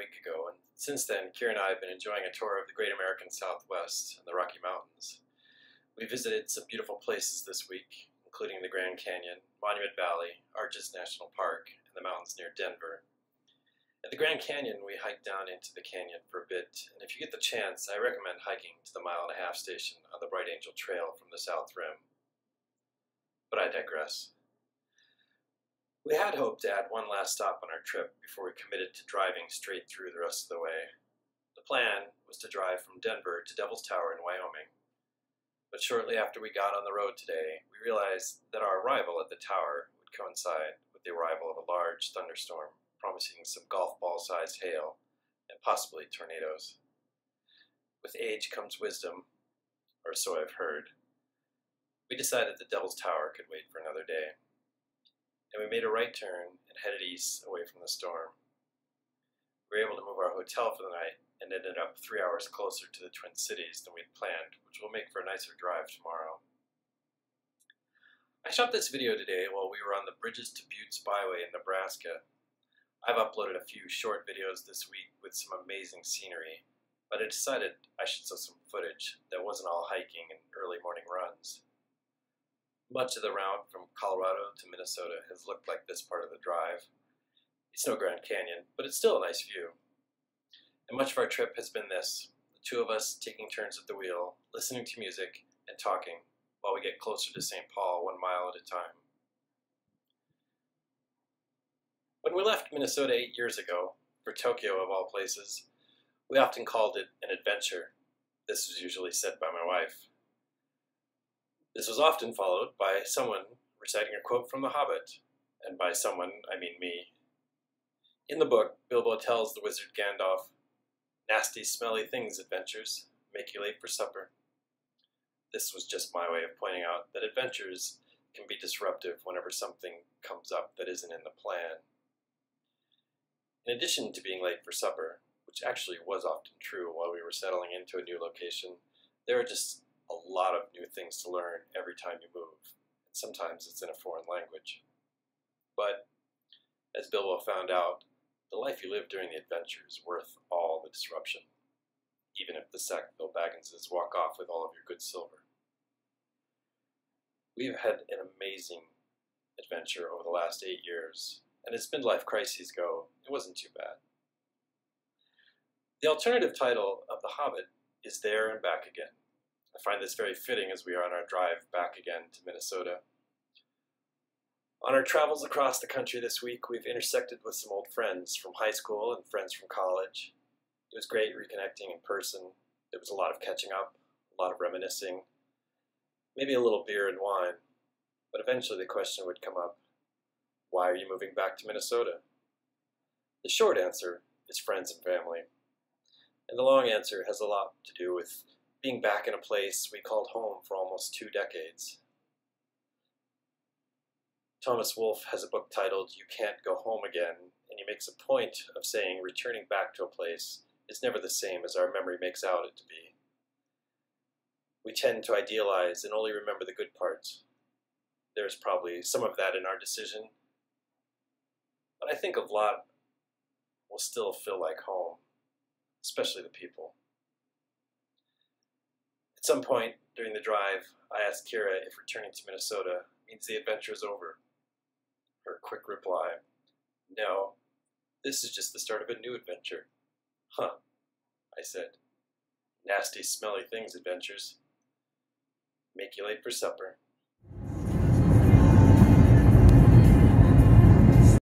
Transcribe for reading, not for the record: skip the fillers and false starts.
week ago, and since then, Kira and I have been enjoying a tour of the Great American Southwest and the Rocky Mountains. We visited some beautiful places this week, including the Grand Canyon, Monument Valley, Arches National Park, and the mountains near Denver. At the Grand Canyon, we hiked down into the canyon for a bit, and if you get the chance, I recommend hiking to the 1.5 mile station on the Bright Angel Trail from the South Rim. But I digress. We had hoped to add one last stop on our trip before we committed to driving straight through the rest of the way. The plan was to drive from Denver to Devil's Tower in Wyoming. But shortly after we got on the road today, we realized that our arrival at the tower would coincide with the arrival of a large thunderstorm, promising some golf ball-sized hail and possibly tornadoes. With age comes wisdom, or so I've heard. We decided the Devil's Tower could wait for another day, and we made a right turn and headed east away from the storm. We were able to move our hotel for the night and ended up 3 hours closer to the Twin Cities than we'd planned, which will make for a nicer drive tomorrow. I shot this video today while we were on the Bridges to Buttes Byway in Nebraska. I've uploaded a few short videos this week with some amazing scenery, but I decided I should show some footage that wasn't all hiking and early morning runs. Much of the route from Colorado to Minnesota has looked like this part of the drive. It's no Grand Canyon, but it's still a nice view. And much of our trip has been this, the two of us taking turns at the wheel, listening to music, and talking while we get closer to St. Paul 1 mile at a time. When we left Minnesota 8 years ago, for Tokyo of all places, we often called it an adventure. This was usually said by my wife. This was often followed by someone reciting a quote from The Hobbit, and by someone, I mean me. In the book, Bilbo tells the wizard Gandalf, "Nasty, smelly things, adventures, make you late for supper." This was just my way of pointing out that adventures can be disruptive whenever something comes up that isn't in the plan. In addition to being late for supper, which actually was often true while we were settling into a new location, there are just a lot of new things to learn every time you move, and sometimes it's in a foreign language. But, as Bilbo found out, the life you live during the adventure is worth all the disruption, even if the Sackville Bagginses walk off with all of your good silver. We've had an amazing adventure over the last 8 years, and as midlife crises go, it wasn't too bad. The alternative title of The Hobbit is There and Back Again. I find this very fitting as we are on our drive back again to Minnesota. On our travels across the country this week, we've intersected with some old friends from high school and friends from college. It was great reconnecting in person. There was a lot of catching up, a lot of reminiscing, maybe a little beer and wine, but eventually the question would come up, why are you moving back to Minnesota? The short answer is friends and family, and the long answer has a lot to do with being back in a place we called home for almost 2 decades. Thomas Wolfe has a book titled You Can't Go Home Again, and he makes a point of saying returning back to a place is never the same as our memory makes out it to be. We tend to idealize and only remember the good parts. There's probably some of that in our decision, but I think a lot will still feel like home, especially the people. At some point during the drive, I asked Kira if returning to Minnesota means the adventure is over. Her quick reply, "No, this is just the start of a new adventure." "Huh," I said. "Nasty, smelly things, adventures. Make you late for supper."